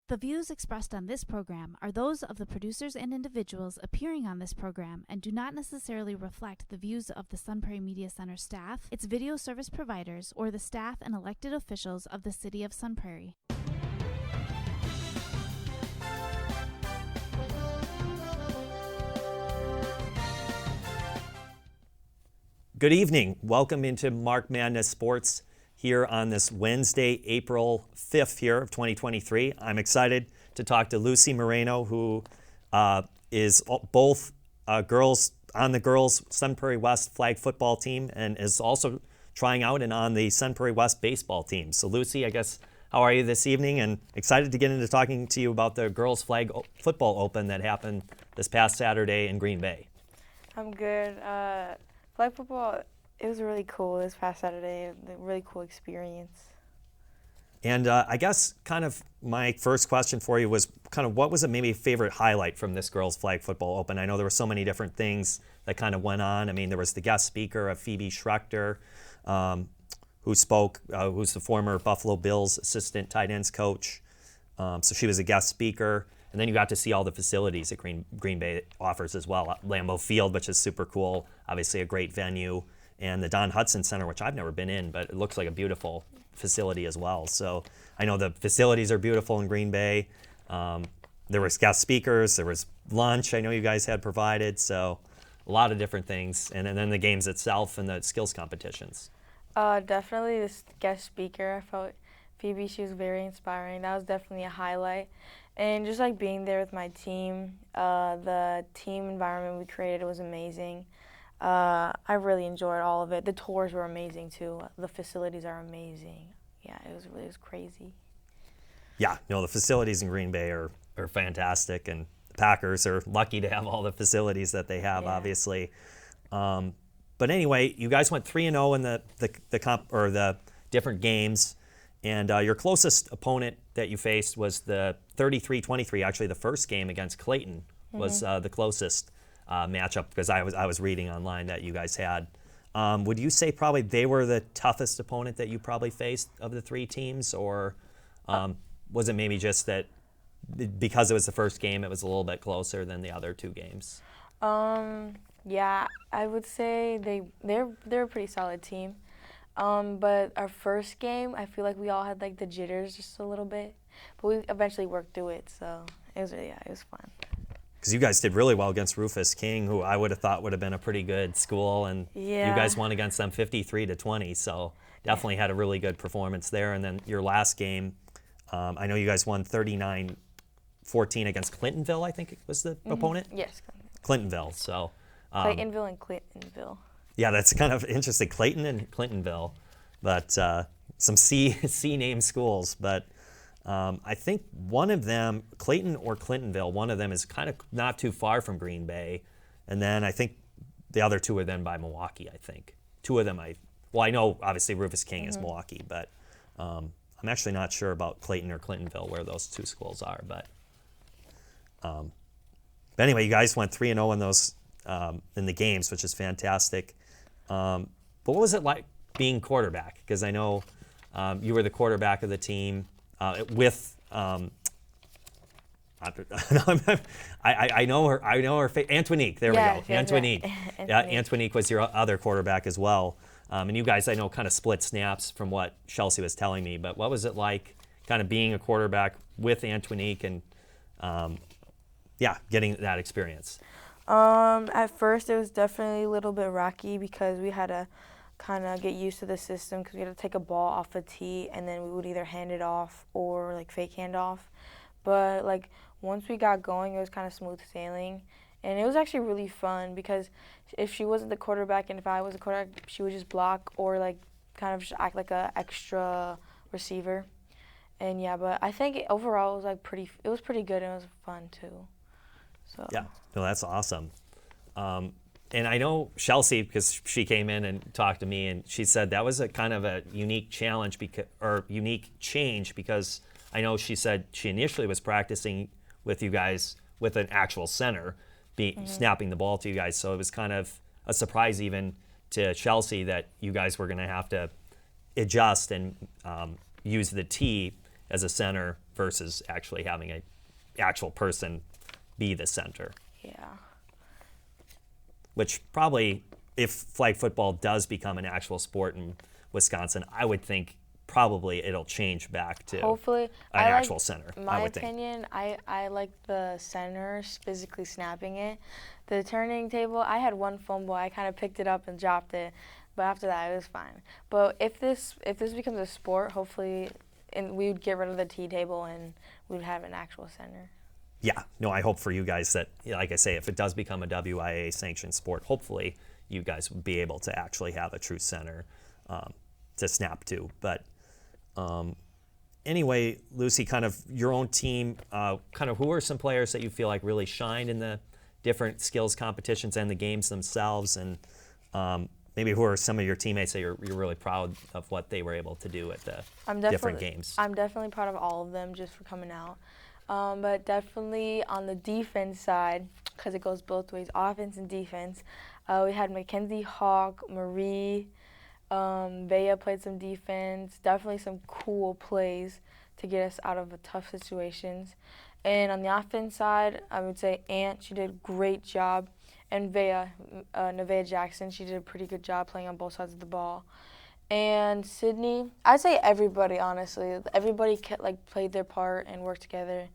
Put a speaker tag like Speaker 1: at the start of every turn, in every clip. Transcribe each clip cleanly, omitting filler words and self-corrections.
Speaker 1: The views expressed on this program are those of the producers and individuals appearing on this program and do not necessarily reflect the views of the Sun Prairie Media Center staff, its video service providers, or the staff and elected officials of the City of Sun Prairie.
Speaker 2: Good evening. Welcome into Marc Madness Sports here on this Wednesday, April 5th here of 2023. I'm excited to talk to Luci Moreno, who is both girls on the girls Sun Prairie West flag football team and is also trying out and on the Sun Prairie West baseball team. So Luci, I guess, how are you this evening? And excited to get into talking to you about the girls flag football open that happened this past Saturday in Green Bay.
Speaker 3: I'm good. Flag football, it was really cool this past Saturday, a really cool experience.
Speaker 2: And I guess kind of my first question for you was kind of what was a maybe favorite highlight from this girls flag football open? I know there were so many different things that kind of went on. I mean, there was the guest speaker of Phoebe Schrechter, who spoke, who's the former Buffalo Bills assistant tight ends coach. So she was a guest speaker. And then you got to see all the facilities that Green Bay offers as well. Lambeau Field, which is super cool, obviously a great venue. And the Don Hudson Center, which I've never been in, but it looks like a beautiful facility as well. So I know the facilities are beautiful in Green Bay. There was guest speakers, there was lunch I know you guys had provided, so a lot of different things. And then the games itself and the skills competitions.
Speaker 3: Definitely this guest speaker, I felt Phoebe, she was very inspiring. That was definitely a highlight. And just like being there with my team, the team environment we created was amazing. I really enjoyed all of it. The tours were amazing too. The facilities are amazing. Yeah, it was crazy.
Speaker 2: Yeah, no, the facilities in Green Bay are fantastic, and the Packers are lucky to have all the facilities that they have, obviously. But anyway, you guys went 3-0 in the comp or the different games, and your closest opponent that you faced was the 33-23. Actually, the first game against Clayton was the closest matchup, because I was reading online that you guys had. Would you say probably they were the toughest opponent that you probably faced of the three teams, or was it maybe just that because it was the first game, it was a little bit closer than the other two games?
Speaker 3: Yeah, I would say they're a pretty solid team. But our first game, I feel like we all had like the jitters just a little bit, but we eventually worked through it. So it was fun.
Speaker 2: Because you guys did really well against Rufus King, who I would have thought would have been a pretty good school, and you guys won against them 53-20. So definitely had a really good performance there. And then your last game, I know you guys won 39-14 against Clintonville. I think it was the opponent.
Speaker 3: Yes,
Speaker 2: Clintonville. So
Speaker 3: Claytonville and Clintonville.
Speaker 2: Yeah, that's kind of interesting. Clayton and Clintonville, but some C name schools. But I think one of them, Clayton or Clintonville, one of them is kind of not too far from Green Bay. And then I think the other two are then by Milwaukee, I think. Two of them, I know obviously Rufus King is Milwaukee, but I'm actually not sure about Clayton or Clintonville where those two schools are. But anyway, you guys went 3-0 in those in the games, which is fantastic. But what was it like being quarterback? Because I know you were the quarterback of the team with. I know her. Antonique. There we go. Antonique.
Speaker 3: Right.
Speaker 2: Yeah, Antonique was your other quarterback as well. And you guys, I know, kind of split snaps from what Chelsea was telling me. But what was it like, kind of being a quarterback with Antonique and, getting that experience?
Speaker 3: At first, it was definitely a little bit rocky because we had to kind of get used to the system, because we had to take a ball off a tee and then we would either hand it off or like fake hand off. But like once we got going, it was kind of smooth sailing, and it was actually really fun because if she wasn't the quarterback and if I was the quarterback, she would just block or like kind of just act like a extra receiver. And but I think overall it was pretty good, and it was fun too. So.
Speaker 2: Yeah, no, that's awesome. And I know Chelsea, because she came in and talked to me, and she said that was a kind of a unique challenge unique change, because I know she said she initially was practicing with you guys with an actual center, snapping the ball to you guys. So it was kind of a surprise even to Chelsea that you guys were going to have to adjust and use the tee as a center versus actually having a actual person be the center.
Speaker 3: Yeah.
Speaker 2: Which probably, if flag football does become an actual sport in Wisconsin, I would think probably it'll change back to
Speaker 3: Hopefully,
Speaker 2: an
Speaker 3: I
Speaker 2: actual
Speaker 3: like,
Speaker 2: center.
Speaker 3: my
Speaker 2: I would think.
Speaker 3: opinion, I like the center physically snapping it. The turning table, I had one fumble. I kind of picked it up and dropped it, but after that, it was fine. But if this becomes a sport, hopefully, we would get rid of the T table and we would have an actual center.
Speaker 2: Yeah, no, I hope for you guys that, like I say, if it does become a WIA sanctioned sport, hopefully you guys will be able to actually have a true center to snap to. But anyway, Luci, kind of your own team, kind of who are some players that you feel like really shined in the different skills competitions and the games themselves, and maybe who are some of your teammates that you're really proud of what they were able to do at the different games?
Speaker 3: I'm definitely proud of all of them just for coming out. But definitely on the defense side, because it goes both ways, offense and defense, we had Mackenzie Hawk, Marie, Bea played some defense, definitely some cool plays to get us out of tough situations. And on the offense side, I would say Ant, she did a great job. And Nevaeh Jackson, she did a pretty good job playing on both sides of the ball. And Sydney, I'd say everybody, honestly. Everybody played their part and worked together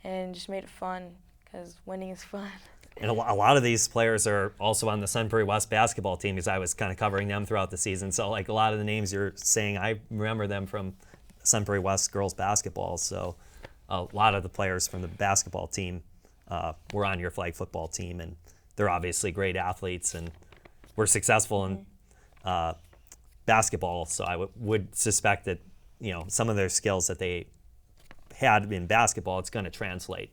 Speaker 3: and just made it fun because winning is fun.
Speaker 2: And a lot of these players are also on the Sun Prairie West basketball team, because I was kind of covering them throughout the season. So like a lot of the names you're saying, I remember them from Sun Prairie West girls basketball. So a lot of the players from the basketball team were on your flag football team, and they're obviously great athletes and were successful in basketball. So I would suspect that, you know, some of their skills that they had in basketball, it's going to translate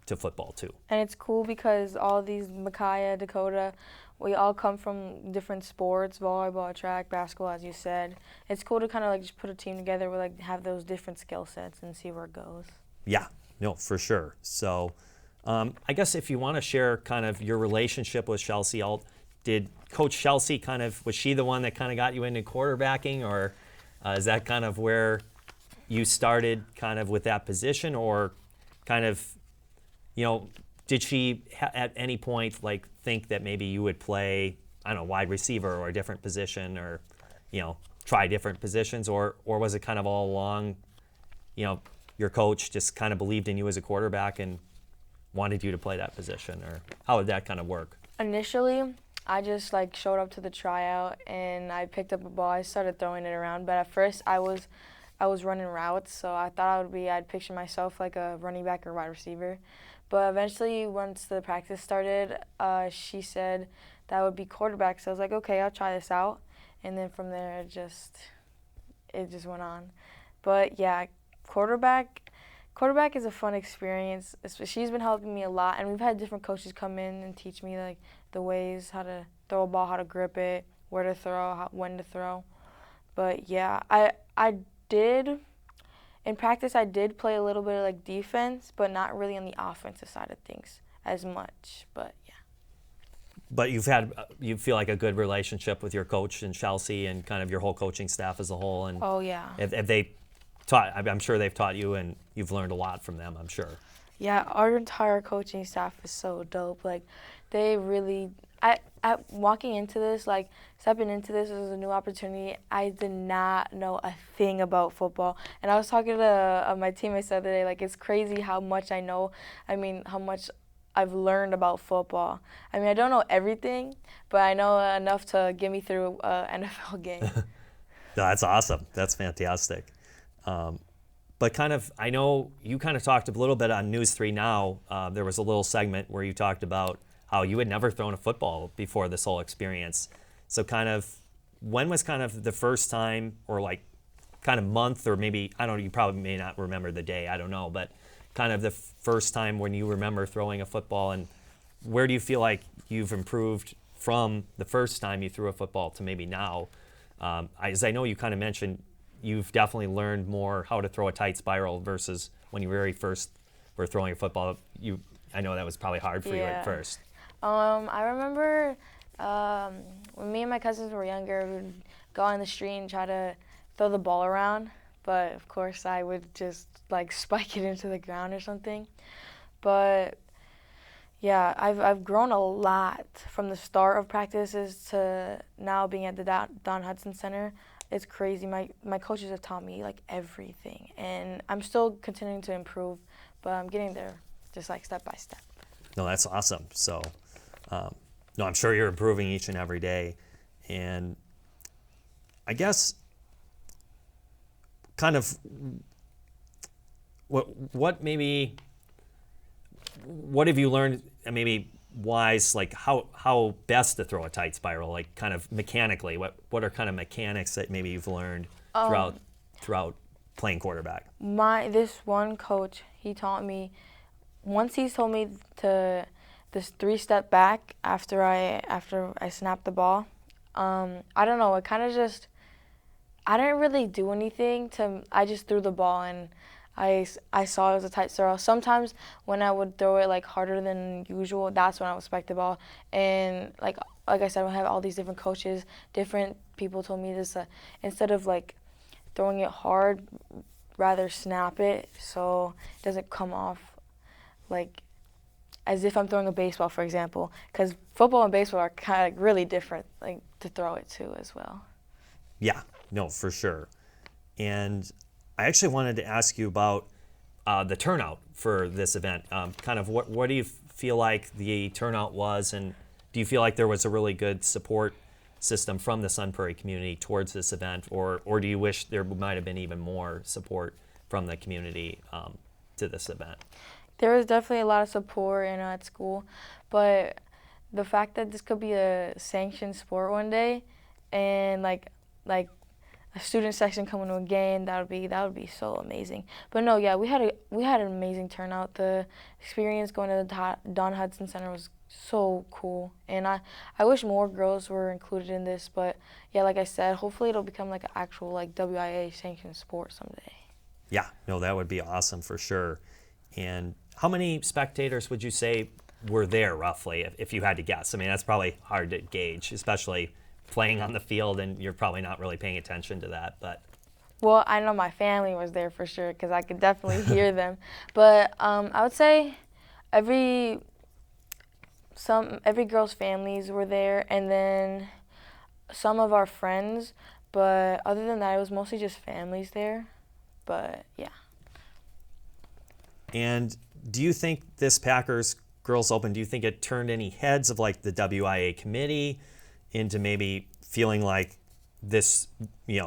Speaker 2: to football too.
Speaker 3: And it's cool because all these, Micaiah, Dakota, we all come from different sports, volleyball, track, basketball, as you said. It's cool to kind of just put a team together where have those different skill sets and see where it goes.
Speaker 2: Yeah, no, for sure. So I guess if you want to share kind of your relationship with Chelsea Alt, did Coach Chelsea was she the one that kind of got you into quarterbacking, or is that kind of where you started kind of with that position, or kind of, you know, did she at any point think that maybe you would play, I don't know, wide receiver or a different position, or, you know, try different positions, or was it kind of all along, you know, your coach just kind of believed in you as a quarterback and wanted you to play that position, or how would that kind of work?
Speaker 3: Initially, I just showed up to the tryout and I picked up a ball. I started throwing it around, but at first I was running routes, so I thought I'd picture myself like a running back or wide receiver. But eventually, once the practice started, she said that would be quarterback. So I was like, okay, I'll try this out. And then from there, it just went on. But yeah, quarterback is a fun experience. She's been helping me a lot, and we've had different coaches come in and teach me the ways, how to throw a ball, how to grip it, where to throw, when to throw. But yeah, I did. In practice, I did play a little bit of defense, but not really on the offensive side of things as much. But yeah.
Speaker 2: But you feel like a good relationship with your coach and Chelsea and kind of your whole coaching staff as a whole. And
Speaker 3: oh yeah.
Speaker 2: Have they taught? I'm sure they've taught you, and you've learned a lot from them, I'm sure.
Speaker 3: Yeah, our entire coaching staff is so dope. They really. Walking into this, stepping into this was a new opportunity. I did not know a thing about football. And I was talking to my teammates the other day, it's crazy how much I know. I mean, how much I've learned about football. I mean, I don't know everything, but I know enough to get me through an NFL game.
Speaker 2: No, that's awesome. That's fantastic. But kind of, I know you kind of talked a little bit on News 3 Now. There was a little segment where you talked about how you had never thrown a football before this whole experience. So kind of, when was kind of the first time, or kind of month, or maybe, I don't know, you probably may not remember the day, I don't know, but kind of the first time when you remember throwing a football, and where do you feel like you've improved from the first time you threw a football to maybe now? As I know you kind of mentioned, you've definitely learned more how to throw a tight spiral versus when you very first were throwing a football. I know that was probably hard for you at first.
Speaker 3: I remember when me and my cousins were younger, we would go on the street and try to throw the ball around. but of course I would just like spike it into the ground or something. But yeah, I've grown a lot from the start of practices to now being at the Don Hudson Center. It's crazy. My coaches have taught me like everything, and I'm still continuing to improve, but I'm getting there just like step by step.
Speaker 2: No, that's awesome. So, no, I'm sure you're improving each and every day. And I guess kind of what have you learned, and maybe wise, like how best to throw a tight spiral, like kind of mechanically, what are kind of mechanics that maybe you've learned throughout playing quarterback?
Speaker 3: This one coach, he taught me, once he told me to this 3-step back after I snapped the ball. I don't know, it kind of just, I didn't really do anything I just threw the ball, and I saw it was a tight throw. Sometimes when I would throw it like harder than usual, that's when I would spike the ball. And like I said, we have all these different coaches, different people told me this, instead of like throwing it hard, rather snap it so it doesn't come off like as if I'm throwing a baseball, for example, because football and baseball are kind of really different, like to throw it to as well.
Speaker 2: Yeah, no, for sure. And I actually wanted to ask you about the turnout for this event. Kind of what do you feel like the turnout was, and do you feel like there was a really good support system from the Sun Prairie community towards this event, or do you wish there might have been even more support from the community to this event?
Speaker 3: There was definitely a lot of support at school, but the fact that this could be a sanctioned sport one day, and like a student section coming to a game, that would be so amazing. But no, yeah, we had an amazing turnout. The experience going to the Don Hudson Center was so cool, and I wish more girls were included in this. But yeah, like I said, hopefully it'll become like an actual like WIA sanctioned sport someday.
Speaker 2: Yeah, no, that would be awesome for sure. And how many spectators would you say were there roughly, if you had to guess? I mean, that's probably hard to gauge, especially playing on the field, and you're probably not really paying attention to that. But
Speaker 3: well, I know my family was there for sure because I could definitely hear them. But I would say every girl's families were there, and then some of our friends. But other than that, it was mostly just families there. But yeah.
Speaker 2: And do you think this Packers Girls Open, do you think it turned any heads of like the WIA committee into maybe feeling like this,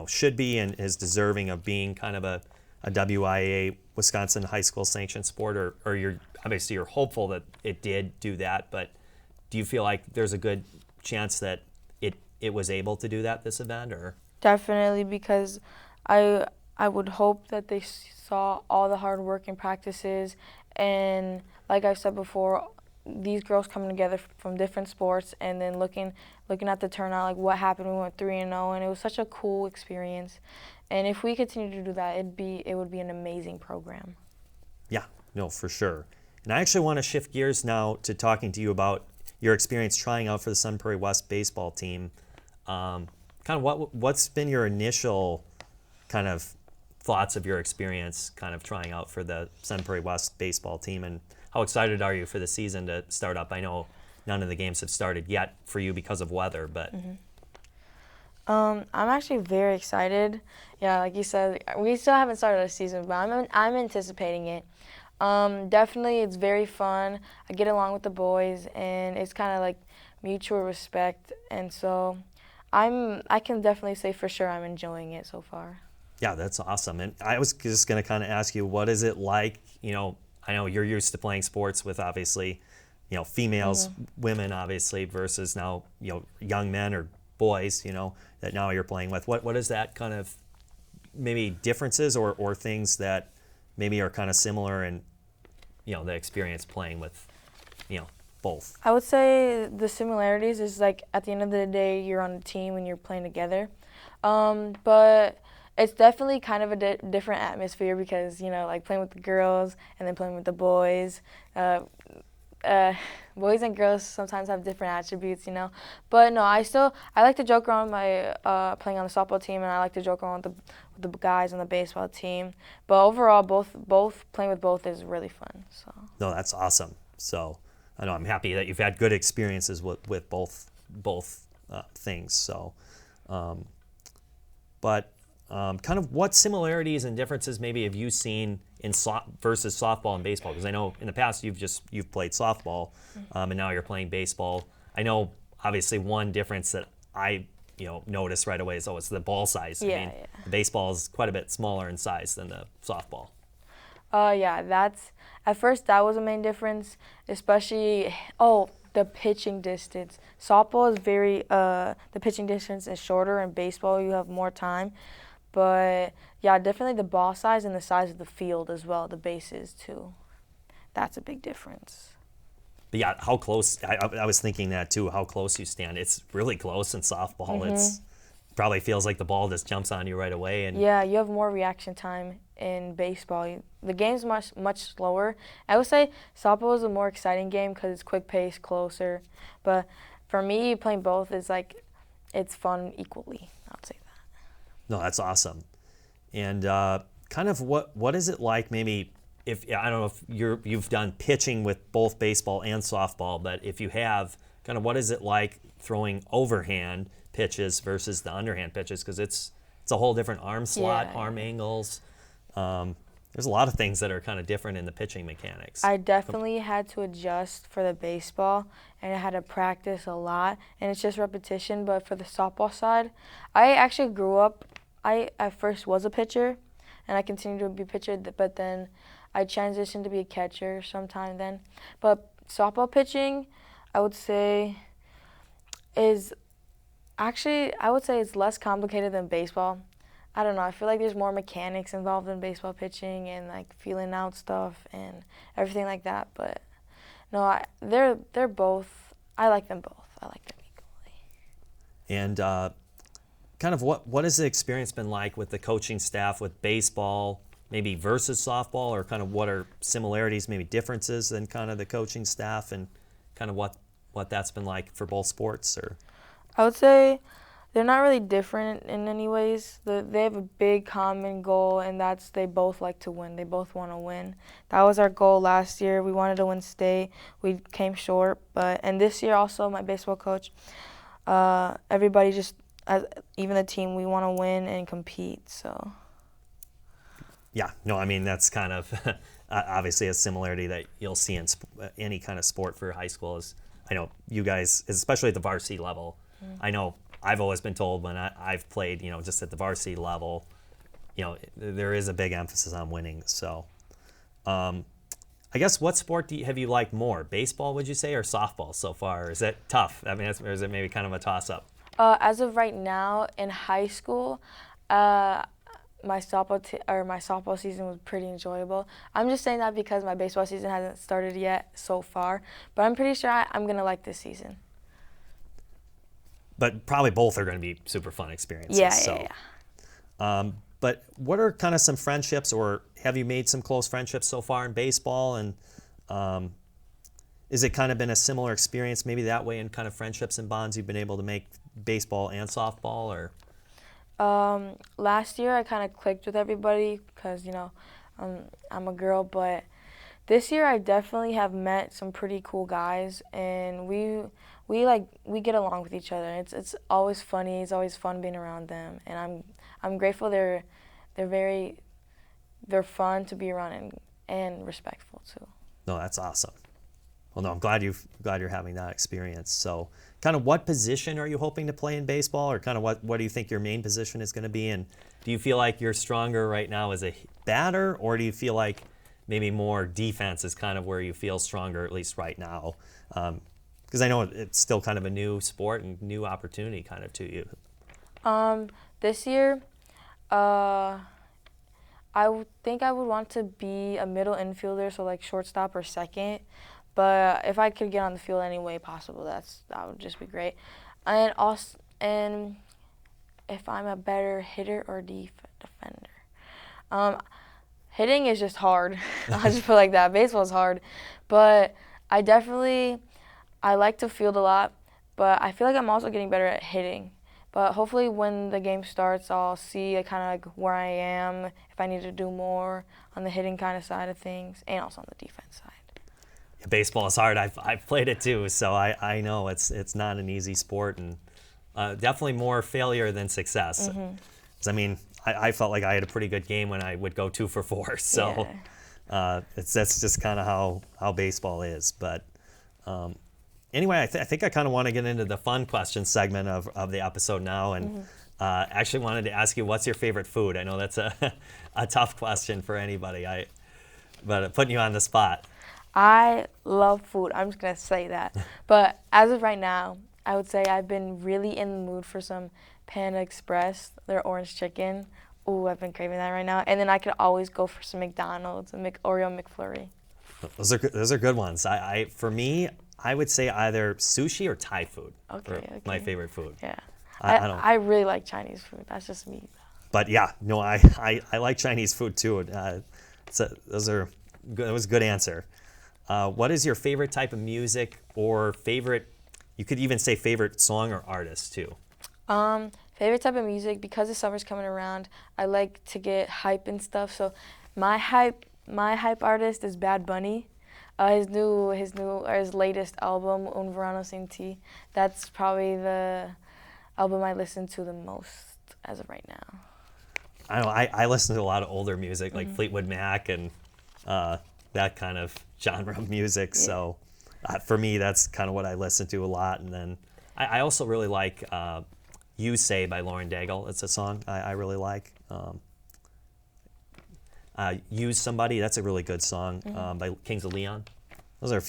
Speaker 2: should be and is deserving of being kind of a WIA Wisconsin high school sanctioned sport, or you're hopeful that it did do that, but do you feel like there's a good chance that it was able to do that this event? Or
Speaker 3: definitely, because I would hope that they saw all the hard work and practices, and like I said before, these girls coming together from different sports, and then looking at the turnout, like what happened. We went 3-0, and it was such a cool experience. And if we continue to do that, it would be an amazing program. Yeah,
Speaker 2: no, for sure. And I actually want to shift gears now to talking to you about your experience trying out for the Sun Prairie West baseball team. Kind of what's been your initial kind of thoughts of your experience kind of trying out for the Sun Prairie West baseball team, and how excited are you for the season to start up? I know none of the games have started yet for you because of weather, but
Speaker 3: I'm actually very excited. Yeah, like you said, we still haven't started the season, but I'm anticipating it. Definitely, it's very fun. I get along with the boys, and it's kind of like mutual respect, and so I can definitely say for sure I'm enjoying it so far.
Speaker 2: Yeah, that's awesome. And I was just going to kind of ask you, what is it like? I know you're used to playing sports with obviously, females, women obviously, versus now, young men or boys, that now you're playing with. What is that kind of maybe differences or things that maybe are kind of similar in, the experience playing with, both?
Speaker 3: I would say the similarities is like at the end of the day, you're on a team and you're playing together. But it's definitely kind of a different atmosphere because, like playing with the girls and then playing with the boys. Boys and girls sometimes have different attributes, But no, I like to joke around playing on the softball team, and I like to joke around the guys on the baseball team. But overall, both playing with both is really fun. So.
Speaker 2: No, that's awesome. So I know I'm happy that you've had good experiences with both things. So, but kind of what similarities and differences maybe have you seen in versus softball and baseball? Because I know in the past you've played softball, and now you're playing baseball. I know obviously one difference that I noticed right away is it's the ball size.
Speaker 3: Yeah,
Speaker 2: I mean, the baseball is quite a bit smaller in size than the softball.
Speaker 3: Yeah, at first that was a main difference, especially the pitching distance. Softball is the pitching distance is shorter, and baseball you have more time. But yeah, definitely the ball size and the size of the field as well, the bases too. That's a big difference.
Speaker 2: But yeah, how close, I was thinking that too, how close you stand. It's really close in softball.
Speaker 3: Mm-hmm.
Speaker 2: It's probably feels like the ball just jumps on you right away. And
Speaker 3: yeah, you have more reaction time in baseball. The game's much slower. I would say softball is a more exciting game because it's quick pace, closer. But for me, playing both is it's fun equally. I'd say that.
Speaker 2: No, that's awesome. And kind of what is it like maybe I don't know if you've done pitching with both baseball and softball, but if you have, kind of what is it like throwing overhand pitches versus the underhand pitches? Because it's a whole different arm slot, arm angles. There's a lot of things that are kind of different in the pitching mechanics.
Speaker 3: I definitely had to adjust for the baseball, and I had to practice a lot, and it's just repetition. But for the softball side, I actually grew up, I at first was a pitcher, and I continued to be a pitcher, but then I transitioned to be a catcher sometime then. But softball pitching, I would say it's less complicated than baseball. I don't know. I feel like there's more mechanics involved in baseball pitching and feeling out stuff and everything like that. But no, they're both. I like them both. I like them equally.
Speaker 2: And kind of what has the experience been like with the coaching staff with baseball, maybe versus softball, or kind of what are similarities, maybe differences in kind of the coaching staff and kind of what that's been like for both sports? Or
Speaker 3: I would say they're not really different in any ways. They have a big common goal, and that's they both like to win. They both want to win. That was our goal last year. We wanted to win state. We came short, and this year also my baseball coach, everybody even the team, we want to win and compete. So.
Speaker 2: Yeah, no, I mean that's kind of obviously a similarity that you'll see in any kind of sport for high school. Is I know you guys, especially at the varsity level. I know I've always been told when I've played, just at the varsity level, there is a big emphasis on winning. So, I guess what sport have you liked more? Baseball, would you say, or softball so far? Is that tough? I mean, or is it maybe kind of a toss-up?
Speaker 3: As of right now in high school, my softball season was pretty enjoyable. I'm just saying that because my baseball season hasn't started yet so far, but I'm pretty sure I'm going to like this season.
Speaker 2: But probably both are going to be super fun experiences.
Speaker 3: Yeah.
Speaker 2: But what are kind of some friendships, or have you made some close friendships so far in baseball? And is it kind of been a similar experience maybe that way in kind of friendships and bonds you've been able to make baseball and softball? Or
Speaker 3: last year I kind of clicked with everybody because, I'm a girl, but this year I definitely have met some pretty cool guys, and we get along with each other. It's always funny. It's always fun being around them, and I'm grateful they're fun to be around and respectful too.
Speaker 2: No, that's awesome. Well, no, I'm glad you're having that experience. So, kind of what position are you hoping to play in baseball, or kind of what do you think your main position is going to be? And do you feel like you're stronger right now as a batter, or do you feel like maybe more defense is kind of where you feel stronger, at least right now? Because I know it's still kind of a new sport and new opportunity kind of to you.
Speaker 3: This year, I think I would want to be a middle infielder, so shortstop or second. But if I could get on the field any way possible, that would just be great. And also, if I'm a better hitter or defender. Hitting is just hard. I just feel like that. Baseball is hard. But I like to field a lot, but I feel like I'm also getting better at hitting. But hopefully when the game starts, I'll see kind of like where I am, if I need to do more on the hitting kind of side of things, and also on the defense side.
Speaker 2: Baseball is hard. I've played it too, so I know it's not an easy sport, and definitely more failure than success. 'Cause, I mean, I felt like I had a pretty good game when I would go 2 for 4. So that's just kind of how baseball is. But anyway, I think I kind of want to get into the fun question segment of the episode now, and actually wanted to ask you, what's your favorite food? I know that's a tough question for anybody. But putting you on the spot.
Speaker 3: I love food. I'm just going to say that. But as of right now, I would say I've been really in the mood for some Panda Express, their orange chicken. Ooh, I've been craving that right now. And then I could always go for some McDonald's, a Oreo McFlurry.
Speaker 2: Those are good ones. For me, I would say either sushi or Thai food.
Speaker 3: Okay.
Speaker 2: My favorite food.
Speaker 3: Yeah.
Speaker 2: I
Speaker 3: I really like Chinese food. That's just me.
Speaker 2: But yeah, no, I like Chinese food too. That was a good answer. What is your favorite type of music, or favorite? You could even say favorite song or artist too.
Speaker 3: Favorite type of music, because the summer's coming around, I like to get hype and stuff. So my hype artist is Bad Bunny. His latest album, Un Verano Sin Ti. That's probably the album I listen to the most as of right now.
Speaker 2: I know I listen to a lot of older music, like Fleetwood Mac and that kind of genre of music. Yeah. So for me, that's kind of what I listen to a lot. And then I also really like You Say by Lauren Daigle. It's a song I really like. Use Somebody, that's a really good song by Kings of Leon. Those are a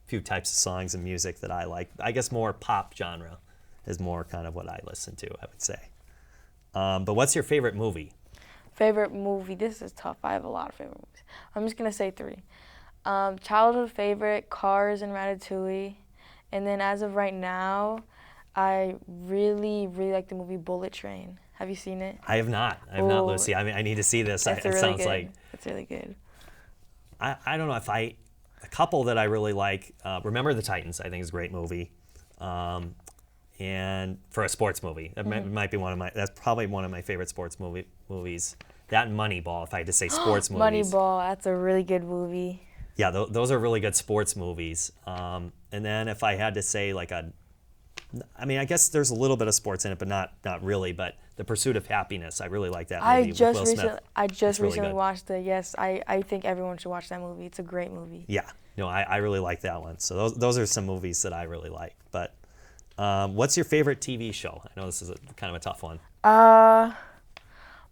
Speaker 2: few types of songs and music that I like. I guess more pop genre is more kind of what I listen to, I would say. But what's your favorite movie?
Speaker 3: Favorite movie? This is tough. I have a lot of favorite movies. I'm just going to say 3. Childhood favorite, Cars and Ratatouille. And then as of right now, I really, really like the movie Bullet Train. Have you seen it?
Speaker 2: I have not. Not, Lucy. I mean, I need to see this.
Speaker 3: It's really good.
Speaker 2: I don't know if a couple that I really like. Remember the Titans, I think is a great movie. And for a sports movie, that might be that's probably one of my favorite sports movies. That and Moneyball, if I had to say sports movies.
Speaker 3: Moneyball, that's a really good movie.
Speaker 2: Yeah, those are really good sports movies. And then if I had to say I guess there's a little bit of sports in it, but not really. But The Pursuit of Happiness, I really like that movie with Will Smith.
Speaker 3: I just recently watched it. Yes, I think everyone should watch that movie. It's a great movie.
Speaker 2: Yeah, no, I really like that one. So those are some movies that I really like. But what's your favorite TV show? I know this is kind of a tough one.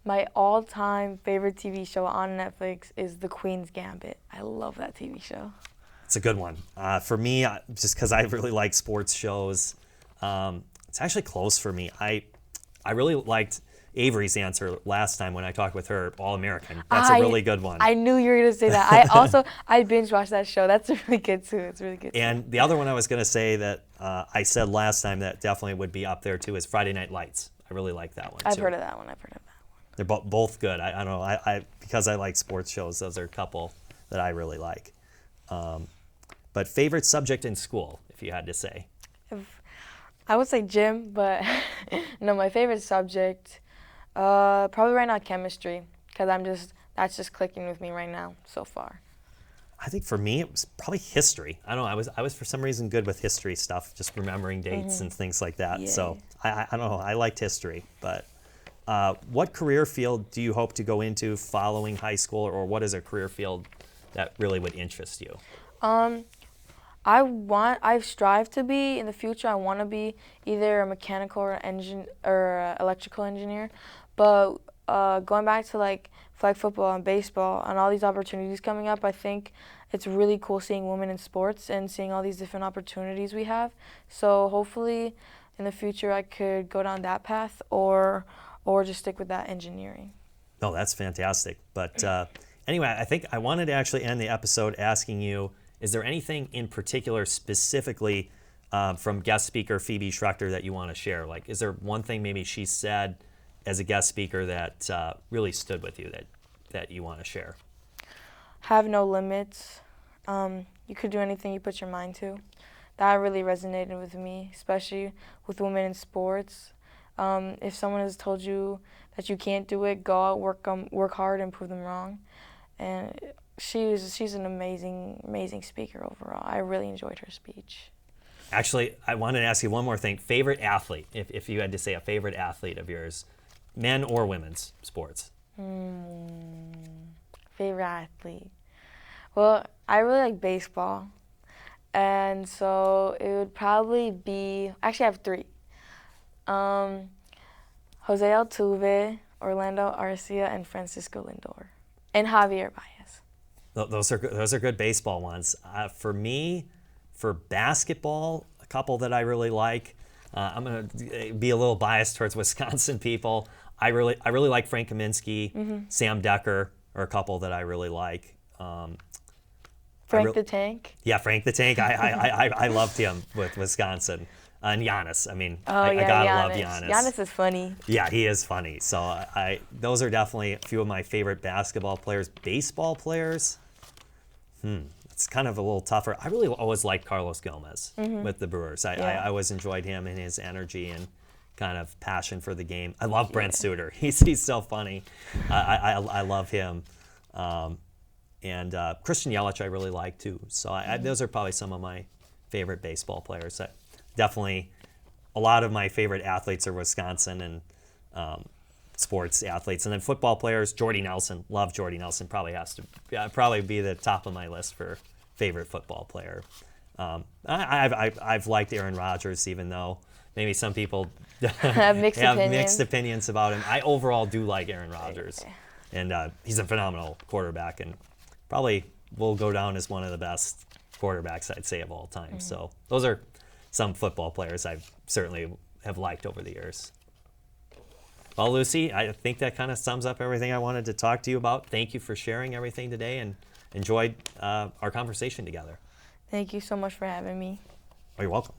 Speaker 3: My all-time favorite TV show on Netflix is The Queen's Gambit. I love that TV show.
Speaker 2: It's a good one. For me, just because I really like sports shows, it's actually close for me. I really liked Avery's answer last time when I talked with her, All-American. That's a really good one.
Speaker 3: I knew you were going to say that. I binge-watched that show. That's really good, too. It's really good.
Speaker 2: And the other one I was going to say that I said last time that definitely would be up there, too, is Friday Night Lights. I really like that one, too.
Speaker 3: I've heard of that one.
Speaker 2: They're both good. I don't know. I because I like sports shows, those are a couple that I really like. But favorite subject in school, if you had to say?
Speaker 3: I would say gym, but no, my favorite subject, probably right now chemistry, because that's just clicking with me right now so far.
Speaker 2: I think for me it was probably history. I don't know. I was for some reason good with history stuff, just remembering dates and things like that. Yeah. So I don't know. I liked history, but what career field do you hope to go into following high school, or what is a career field that really would interest you?
Speaker 3: I strive to be in the future. I want to be either a mechanical or electrical engineer. But going back to like flag football and baseball and all these opportunities coming up, I think it's really cool seeing women in sports and seeing all these different opportunities we have. So hopefully in the future I could go down that path or just stick with that engineering.
Speaker 2: Oh, that's fantastic. But anyway, I think I wanted to actually end the episode asking you, is there anything in particular specifically from guest speaker Phoebe Schrechter that you want to share? Like, is there one thing maybe she said as a guest speaker that really stood with you that you want to share?
Speaker 3: Have no limits. You could do anything you put your mind to. That really resonated with me, especially with women in sports. If someone has told you that you can't do it, go out, work hard, and prove them wrong. And she's an amazing speaker overall. I really enjoyed her speech.
Speaker 2: Actually, I wanted to ask you one more thing. Favorite athlete, if you had to say a favorite athlete of yours, men or women's sports?
Speaker 3: Favorite athlete. Well, I really like baseball. And so it would probably be, actually I have three. Jose Altuve, Orlando Arcia, and Francisco Lindor. And Javier Baez.
Speaker 2: Those are good baseball ones. For me, for basketball, a couple that I really like. I'm going to be a little biased towards Wisconsin people. I really like Frank Kaminsky, Sam Decker are a couple that I really like.
Speaker 3: Frank the Tank.
Speaker 2: Yeah, Frank the Tank. I loved him with Wisconsin. And Giannis. I mean, I
Speaker 3: yeah,
Speaker 2: gotta
Speaker 3: Giannis.
Speaker 2: love Giannis.
Speaker 3: Giannis is funny.
Speaker 2: Yeah, he is funny. So those are definitely a few of my favorite basketball players. Baseball players, it's kind of a little tougher. I really always liked Carlos Gomez with the Brewers. I always enjoyed him and his energy and kind of passion for the game. I love Brent Suter. He's so funny. I love him. And Christian Yelich I really like too. So those are probably some of my favorite baseball players. Definitely a lot of my favorite athletes are Wisconsin and sports athletes. And then football players, Jordy Nelson. Love Jordy Nelson. Probably has to probably be the top of my list for favorite football player. I've liked Aaron Rodgers, even though maybe some people
Speaker 3: have
Speaker 2: mixed opinions about him. I overall do like Aaron Rodgers.
Speaker 3: Okay.
Speaker 2: And he's a phenomenal quarterback and probably will go down as one of the best quarterbacks, I'd say, of all time. So those are some football players I certainly have liked over the years. Well, Luci, I think that kind of sums up everything I wanted to talk to you about. Thank you for sharing everything today and enjoyed our conversation together.
Speaker 3: Thank you so much for having me.
Speaker 2: Oh, you're welcome.